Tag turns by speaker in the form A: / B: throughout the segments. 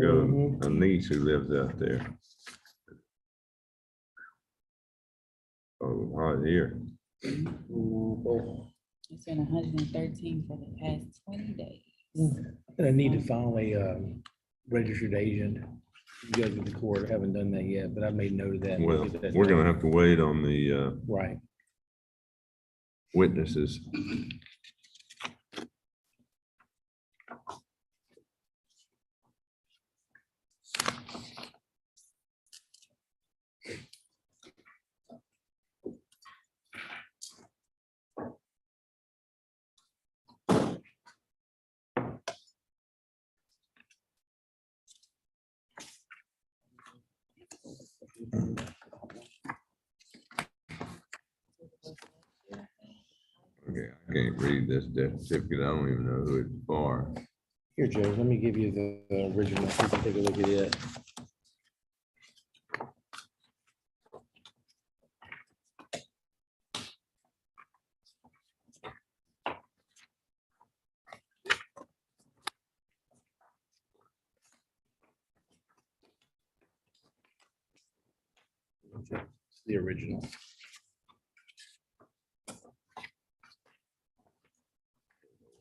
A: got a niece who lives out there. Oh, right here.
B: It's been 113 for the past 20 days.
C: I need to finally registered agent. Go to the court. I haven't done that yet, but I've made note of that.
A: Well, we're gonna have to wait on the
C: Right.
A: witnesses. Okay, I can't read this death certificate. I don't even know who it's for.
C: Here, Joe, let me give you the original. You can take a look at it. It's the original.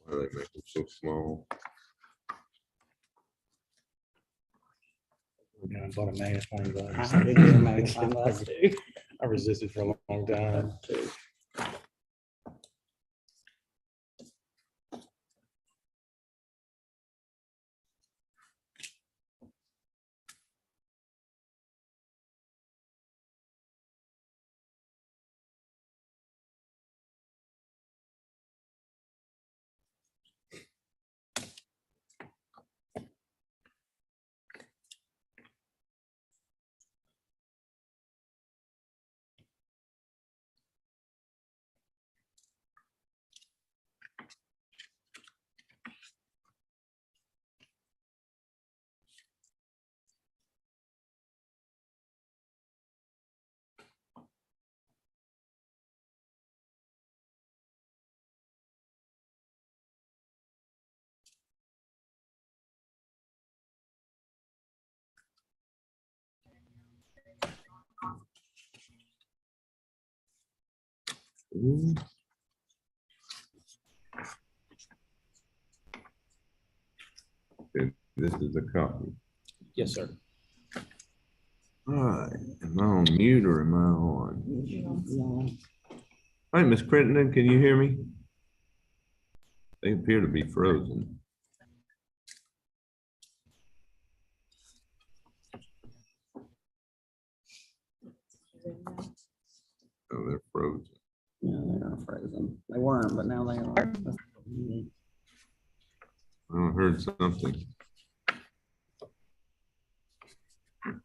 A: Why they make them so small?
C: I bought a magnifying glass.
D: I did get a magnifying glass too.
C: I resisted for a long time.
A: Ooh. Okay, this is a copy.
C: Yes, sir.
A: All right, am I on mute or am I on? All right, Miss Crittenden, can you hear me? They appear to be frozen. Oh, they're frozen.
D: Yeah, they are frozen. They weren't, but now they are.
A: I heard something.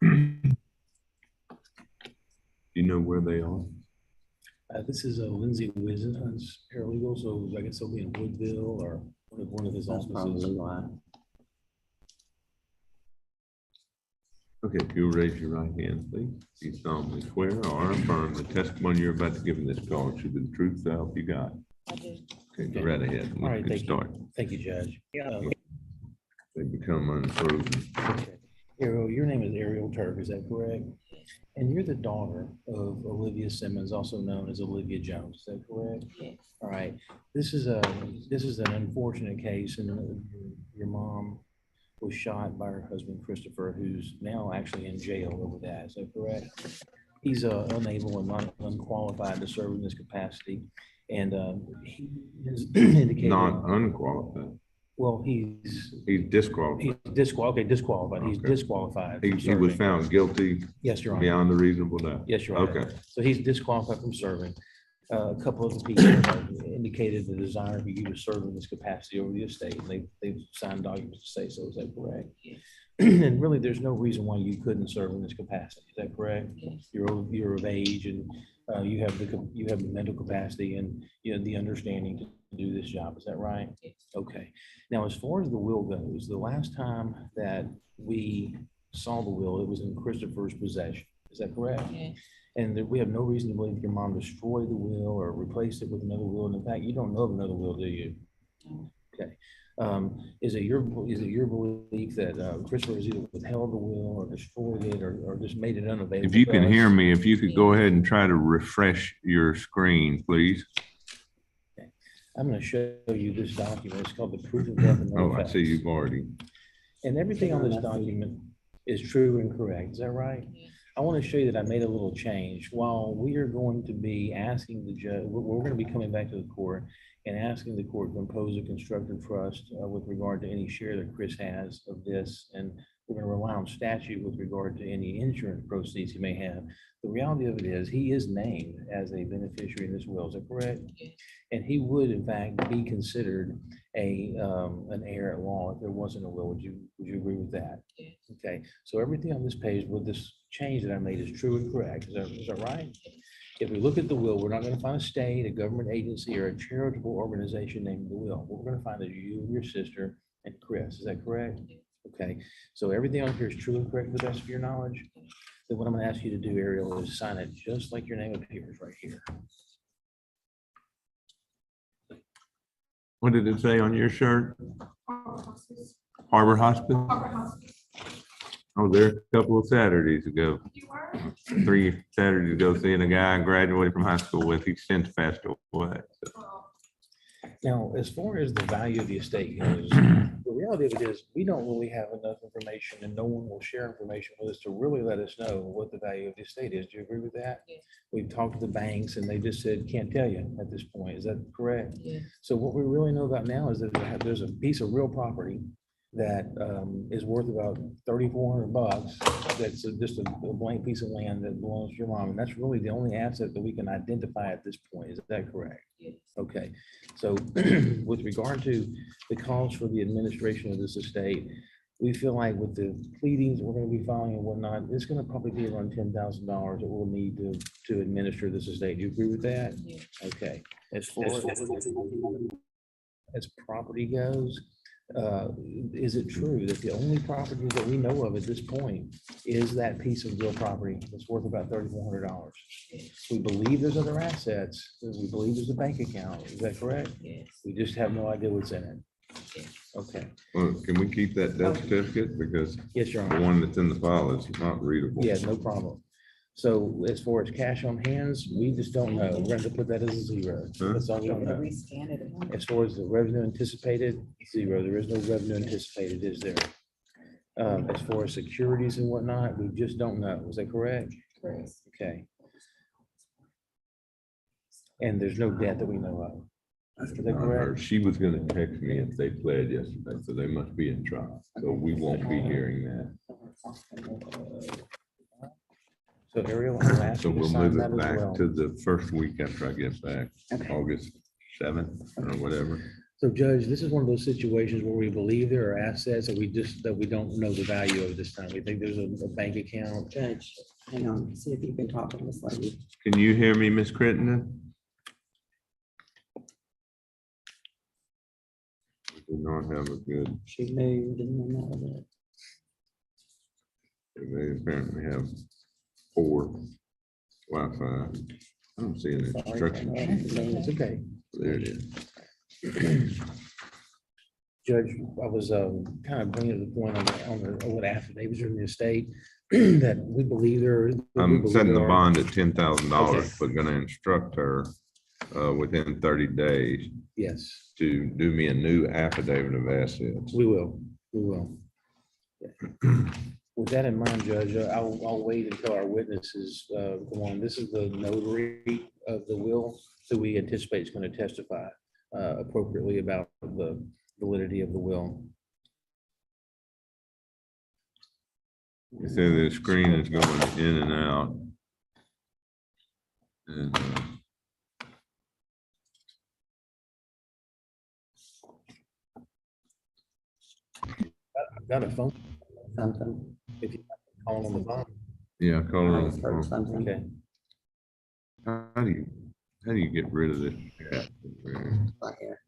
A: Do you know where they are?
C: This is a Lindsay Wizenhunt's paralegal, so I guess he'll be in Woodville or one of his
D: That's
C: offices.
D: probably why.
A: Okay, if you'll raise your right hand, please. Do you solemnly swear or affirm the testimony you're about to give in this call should be the truth, so help you God?
B: I do.
A: Okay, go right ahead.
C: All right,
A: We can
C: thank you.
A: start.
C: Thank you, Judge.
A: They become unfrozen.
C: Okay. Ariel, your name is Ariel Turk, is that correct? And you're the daughter of Olivia Simmons, also known as Olivia Jones, is that correct?
B: Yes.
C: All right. This is an unfortunate case, and your mom was shot by her husband, Christopher, who's now actually in jail over that. Is that correct? He's unable and not unqualified to serve in this capacity. And he has indicated.
A: Not unqualified.
C: Well, he's
A: Disqualified.
C: disqualified. He's
A: Okay.
C: disqualified.
A: He
C: from
A: was
C: serving.
A: found guilty
C: Yes, Your Honor.
A: beyond a reasonable doubt.
C: Yes, Your Honor.
A: Okay.
C: So he's disqualified from serving. A couple of the people have indicated the desire for you to serve in this capacity over the estate, and they've signed documents to say so. Is that correct?
B: Yes.
C: And really, there's no reason why you couldn't serve in this capacity. Is that correct?
B: Yes.
C: You're of age, and you have the mental capacity and you know the understanding to do this job. Is that right?
B: Yes.
C: Okay. Now, as far as the will goes, the last time that we saw the will, it was in Christopher's possession. Is that correct?
B: Yes.
C: And that we have no reason to believe your mom destroyed the will or replaced it with another will. And in fact, you don't know of another will, do you?
B: No.
C: Okay. Is it your belief that Christopher has either withheld the will or destroyed it or just made it unavailable?
A: If you
C: to
A: can
C: us?
A: hear me, if you could go ahead and try to refresh your screen, please.
C: I'm going to show you this document. It's called the proof of death and
A: Oh,
C: no
A: I
C: effects.
A: see you've already.
C: And everything on this document is true and correct. Is that right? I want to show you that I made a little change. While we are going to be asking the judge, we're going to be coming back to the court and asking the court to impose a constructive trust with regard to any share that Chris has of this. And we're going to rely on statute with regard to any insurance proceeds he may have. The reality of it is he is named as a beneficiary in this will. Is that correct?
B: Yes.
C: And he would in fact be considered an heir at law if there wasn't a will. Would you agree with that?
B: Yes.
C: Okay, so everything on this page with this change that I made is true and correct. Is that right? If we look at the will, we're not going to find a state, a government agency, or a charitable organization named the will. What we're going to find is you, your sister, and Chris. Is that correct? Okay, so everything on here is true and correct to the best of your knowledge. Then what I'm going to ask you to do, Ariel, is sign it just like your name appears right here.
A: What did it say on your shirt? Harbor Hospice? I was there a couple of Saturdays ago. 3 Saturdays ago, seeing a guy I graduated from high school with. He since passed away.
C: Now, as far as the value of the estate goes, the reality of it is we don't really have enough information and no one will share information with us to really let us know what the value of the estate is. Do you agree with that?
B: Yes.
C: We've talked to the banks and they just said, can't tell you at this point. Is that correct?
B: Yes.
C: So what we really know about now is that there's a piece of real property that is worth about $3,400. That's just a blank piece of land that belongs to your mom. And that's really the only asset that we can identify at this point. Is that correct?
B: Yes.
C: Okay, so with regard to the cost for the administration of this estate, we feel like with the pleadings that we're going to be filing and whatnot, it's going to probably be around $10,000 that we'll need to administer this estate. Do you agree with that?
B: Yes.
C: Okay. As far as property goes, is it true that the only property that we know of at this point is that piece of real property that's worth about $3,400? We believe there's other assets. We believe there's a bank account. Is that correct?
B: Yes.
C: We just have no idea what's in it.
B: Yes.
C: Okay.
A: Well, can we keep that death certificate? Because
C: Yes, Your
A: the
C: Honor.
A: one that's in the file is not readable.
C: Yeah, no problem. So as far as cash on hands, we just don't know. We're going to put that as a zero.
A: Huh?
C: That's all we
B: Want me to
C: know.
B: rescan it?
C: As far as the revenue anticipated, zero. There is no revenue anticipated, is there? As far as securities and whatnot, we just don't know. Is that correct?
B: Correct.
C: Okay. And there's no debt that we know of. Is that
A: I heard
C: correct?
A: she was gonna text me if they pled yesterday, so they must be in trial. So we won't be hearing that.
C: So Ariel, I'll ask
A: So
C: you to
A: we'll
C: sign
A: move
C: that
A: it
C: as
A: back
C: well.
A: to the first week after I get back,
D: Okay.
A: August 7th or whatever.
C: So Judge, this is one of those situations where we believe there are assets that we don't know the value of this time. We think there's a bank account.
D: Judge, hang on, see if you can talk to this lady.
A: Can you hear me, Miss Crittenden? We do not have a good,
D: She moved and then that was it.
A: they apparently have poor Wi-Fi. I don't see an
D: Sorry.
A: instruction sheet.
C: It's okay.
A: There it is.
C: Judge, I was kind of bringing to the point on what affidavits are in the estate that we believe there. that we
A: I'm
C: believe
A: setting the
C: there are.
A: bond at $10,000,
C: Okay.
A: but gonna instruct her within 30 days
C: Yes,
A: to do me a new affidavit of assets.
C: we will. With that in mind, Judge, I'll wait until our witnesses go on. This is the notary of the will that we anticipate is going to testify appropriately about the validity of the will.
A: You see the screen is going in and out. And,
C: I've got a phone,
D: Something.
C: if you call on the phone.
A: yeah, call her
D: I
A: on
D: just
A: the
D: heard
A: phone.
D: something.
C: Okay.
A: How do you get rid of this chat?
D: Right here.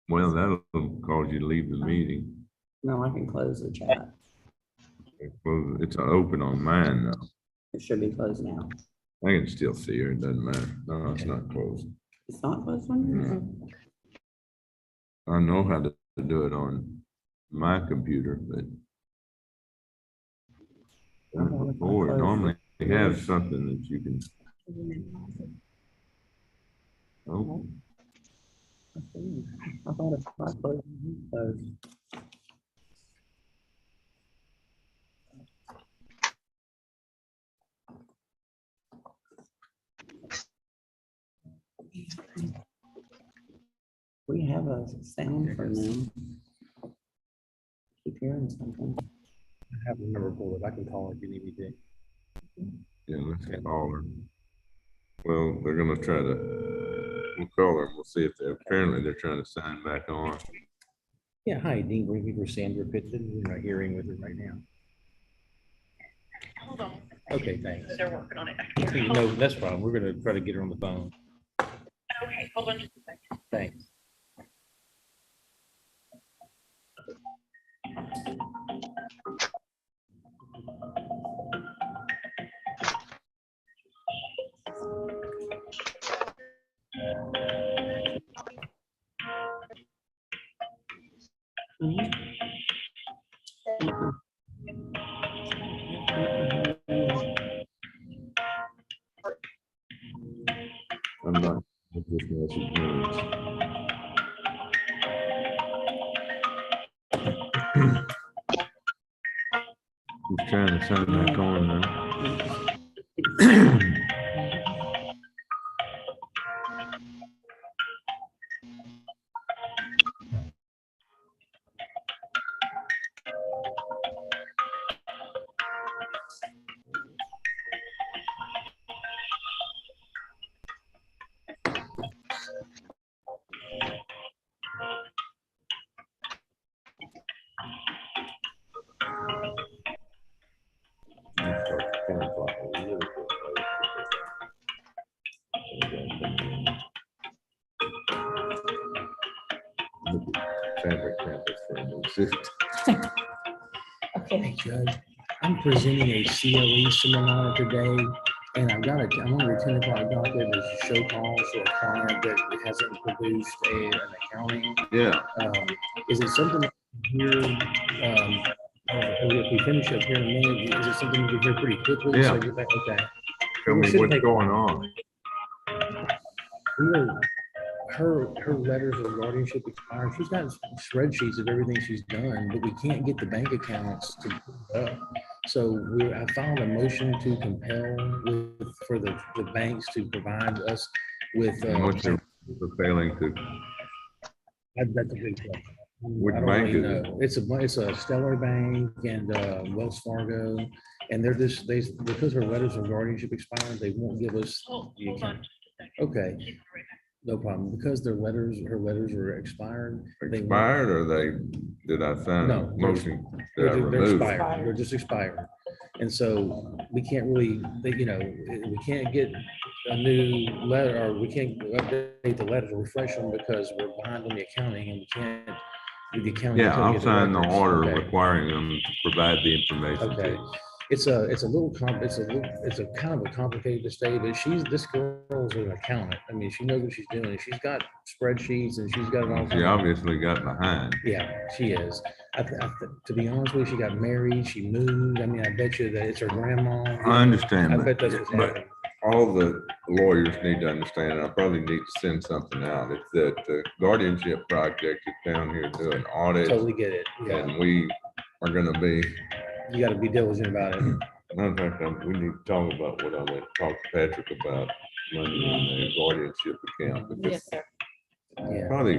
A: Well, that'll cause you to leave the meeting.
D: No, I can close the chat.
A: Well, it's open on mine though.
D: It should be closed now.
A: I can still see her. It doesn't matter. No, it's not closed.
D: It's not closed one?
A: I know how to do it on my computer, but before, normally they have something that you can, oh,
D: I thought if I closed it, so. We have a sound for them. Keep hearing something.
C: I have a number for it. I can call her if you need me to.
A: yeah, let's call her. Well, they're gonna try to, we'll call her, and we'll see if they're, apparently they're trying to sign back on.
C: Yeah, hi, Dean Greenweaver, Sandra Pitton. We're not hearing with her right now.
E: Hold on.
C: Okay, thanks.
E: They're working on it.
C: No, that's fine. We're gonna try to get her on the phone.
E: Okay, hold on just a second.
C: Thanks.
A: I'm not, what this message means. He's trying to sign back on now. Fabric campus for a new suit.
C: Hey, Judge, I'm presenting a CLE seminar today, and I'm on the 10 o'clock docket as a show cause for a client that hasn't produced an accounting.
A: Yeah,
C: Is it something here, if we finish up here in a minute, is it something we can hear pretty quickly? So
A: Yeah.
C: get back, okay.
A: tell me
C: Shouldn't
A: what's
C: take-
A: going on.
C: Her letters of guardianship expired. She's got spreadsheets of everything she's done, but we can't get the bank accounts to put up. So I filed a motion to compel for the banks to provide us with.
A: And what's your, for failing to,
C: That's a big question.
A: Which
C: I don't
A: bank
C: really
A: is it?
C: know. It's a Stellar Bank and Wells Fargo, and they're just, because her letters of guardianship expired, they won't give us
E: Hold
C: the
E: hold on
C: account.
E: just a second.
C: Okay,
E: She's right back.
C: no problem. Because her letters are expired. they won't-
A: expired or did I sign
C: No,
A: a
C: they're-
A: motion? Did I
C: They're
A: remove it?
C: expired. They're just expired. And so we can't really, we can't get a new letter, or we can't update the letter to refresh them because we're behind on the accounting and we can't do the accounting.
A: Yeah,
C: until we
A: I'll
C: get
A: sign the
C: records.
A: order
C: Okay.
A: requiring them to provide the information. to
C: Okay.
A: you.
C: It's a kind of a complicated to say, but this girl's an accountant. I mean, she knows what she's doing. She's got spreadsheets and she's got it all.
A: She obviously got behind.
C: Yeah, she is. To be honest with you, she got married, she moved. I mean, I bet you that it's her grandma.
A: I understand,
C: I bet that's what's
A: but
C: happening.
A: all the lawyers need to understand, and I probably need to send something out, it's that the guardianship project is down here doing audits,
C: Totally get it. Yeah,
A: and we are gonna be,
C: you gotta be diligent about it.
A: matter of fact, we need to talk about what I went to talk to Patrick about money in the guardianship account. because
B: Yes, sir.
C: Yeah,
A: Probably,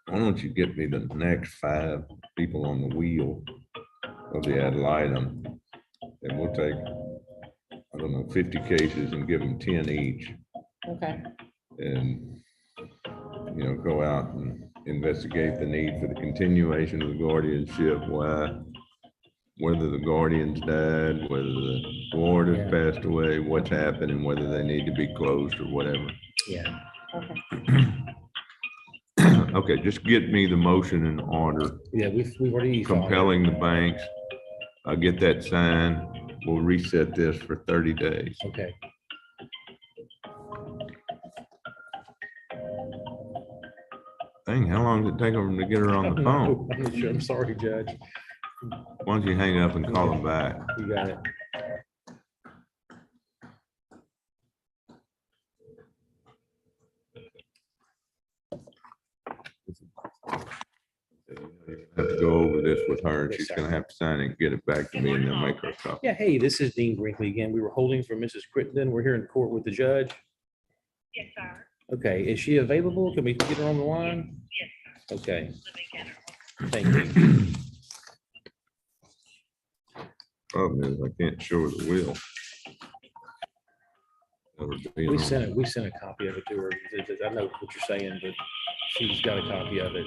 A: why don't you get me the next 5 people on the wheel of the ad litem? And we'll take, I don't know, 50 cases and give them 10 each.
B: Okay.
A: And, go out and investigate the need for the continuation of the guardianship, why, whether the guardians died, whether the ward has
C: Yeah.
A: passed away, what's happened, and whether they need to be closed or whatever.
C: yeah.
B: Okay.
A: Okay, just get me the motion in order,
C: Yeah, we've already. filed it.
A: compelling the banks. I'll get that signed. We'll reset this for 30 days.
C: Okay.
A: Dang, how long did it take them to get her on the phone?
C: I'm not sure. I'm sorry, Judge.
A: Why don't you hang up and call them back?
C: You got it.
A: Have to go over this with her, and
C: Yes,
A: she's
C: sir.
A: gonna have to sign it, and get it back to me, and then make her a copy.
C: Yeah, hey, this is Dean Brinkley again. We were holding for Mrs. Crittenden. We're here in court with the judge.
E: Yes, sir.
C: Okay, is she available? Can we get her on the line?
E: Yes, sir.
C: Okay,
E: Let me get her.
C: thank you.
A: Problem is, I can't show her the will.
C: We sent a copy of it to her. I know what you're saying, but she's got a copy of it.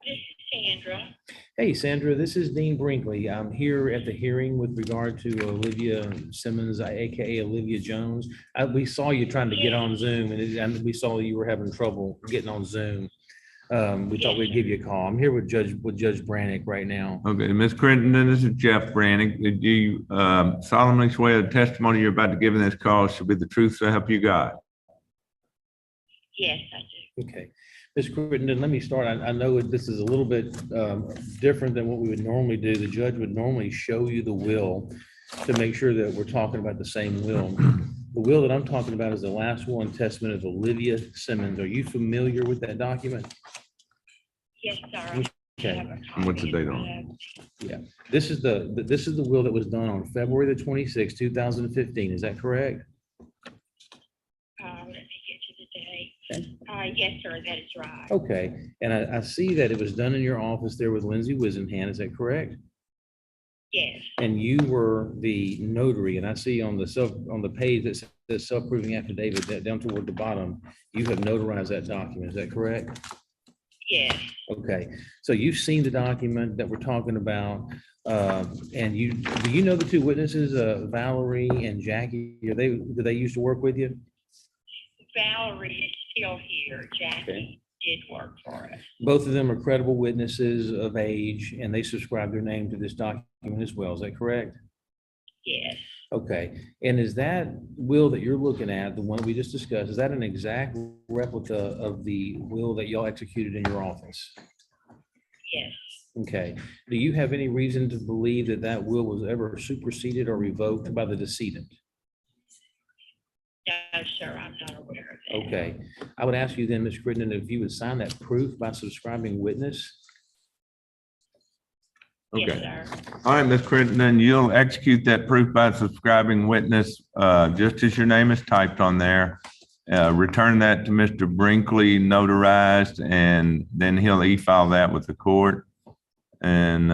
E: This is Sandra.
C: Hey, Sandra, this is Dean Brinkley. I'm here at the hearing with regard to Olivia Simmons, AKA Olivia Jones. We saw you trying to get on Zoom and we saw you were having trouble getting on Zoom. We thought we'd give you a call. I'm here with Judge Brannick right now.
A: Okay, Ms. Crittenden, this is Jeff Brannick. Did you solemnly swear the testimony you're about to give in this call should be the truth so help you God?
E: Yes, I do.
C: Okay. Ms. Crittenden, let me start. I know this is a little bit different than what we would normally do. The judge would normally show you the will to make sure that we're talking about the same will. The will that I'm talking about is the last will and testament of Olivia Simmons. Are you familiar with that document?
E: Yes, sir. I
C: Okay.
E: have a
A: And what's the
E: copy
A: date
E: of
A: on
E: it.
C: This is the will that was done on February the 26th, 2015. Is that correct?
E: Let me get to the date. Yes, sir, that is right.
C: Okay. And I see that it was done in your office there with Lindsay Wisenhand. Is that correct?
E: Yes,
C: And you were the notary, and I see on the page that says self-proving affidavit, that down toward the bottom, you have notarized that document. Is that correct?
E: yes,
C: Okay, so you've seen the document that we're talking about, and do you know the two witnesses, Valerie and Jackie? Do they used to work with you?
E: Valerie is still here. Jackie did work for us.
C: Both of them are credible witnesses of age, and they subscribe their name to this document as well. Is that correct?
E: Yes,
C: Okay, and is that will that you're looking at, the one we just discussed, is that an exact replica of the will that y'all executed in your office?
E: yes.
C: Okay, do you have any reason to believe that that will was ever superseded or revoked by the decedent?
E: No, sir, I'm not aware of that.
C: Okay, I would ask you then, Ms. Crittenden, if you would sign that proof by subscribing witness?
E: Yes,
A: Okay.
E: sir.
A: All right, Ms. Crittenden, you'll execute that proof by subscribing witness, just as your name is typed on there. Return that to Mr. Brinkley notarized, and then he'll e-file that with the court. And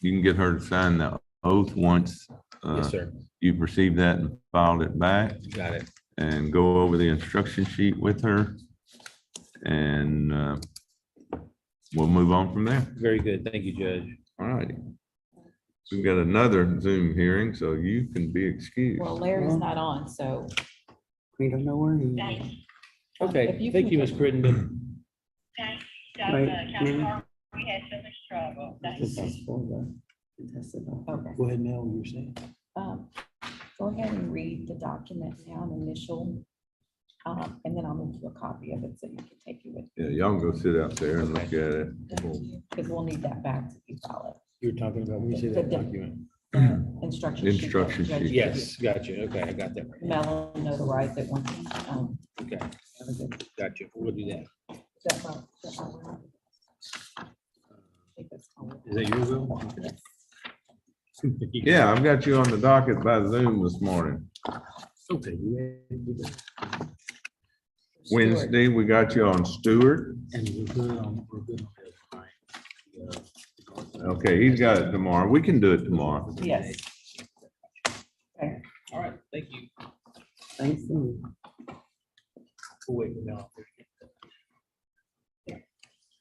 A: you can get her to sign the oath once
C: Yes, sir.
A: you've received that and filed it back,
C: Got it.
A: and go over the instruction sheet with her. And we'll move on from there.
C: Very good. Thank you, Judge.
A: All righty. We've got another Zoom hearing, so you can be excused.
B: Well, Larry's not on, so.
D: We don't know where he is.
E: Thanks.
B: if
C: Okay,
B: you
C: thank
B: can
C: you, Ms.
B: get-
C: Crittenden.
E: Thanks.
D: Right,
E: County
D: yeah.
E: Clerk, we had so much trouble. Thanks.
D: This is for the contested document.
B: Okay,
C: Go ahead, Mel, you were saying.
B: go ahead and read the document now, an initial, and then I'll make you a copy of it so you can take it with
A: Yeah, y'all go sit out there and look at it.
B: you, because we'll need that back to be valid.
C: You were talking about, when you say that document?
B: Instruction. sheet that
A: Instruction
B: Judge
A: sheet.
B: gave
C: Yes, got you. Okay, I got that.
B: you. Mel will notarize it once.
C: Okay, got you. We'll do that. Is that your will?
A: Yeah, I've got you on the docket by Zoom this morning.
C: Okay.
A: Wednesday, we got you on Stewart.
C: And we're good on that.
A: Okay, he's got it tomorrow. We can do it tomorrow.
B: Yes. Okay.
C: All right, thank you.
D: Thanks.
C: We'll wait now.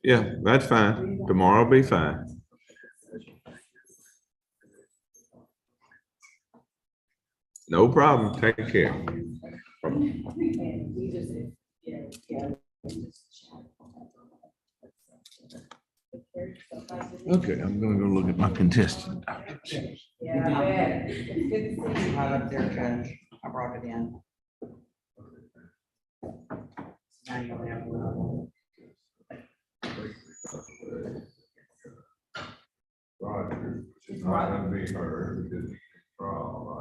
A: Yeah, that's fine. Tomorrow will be fine. No problem. Take care. Okay, I'm gonna go look at my contested dockets.
D: Yeah, I bet. It's good to see you. Right up there, Judge. I brought it in. Now you'll have one.
A: Roger, which is not gonna be her, because it's trial,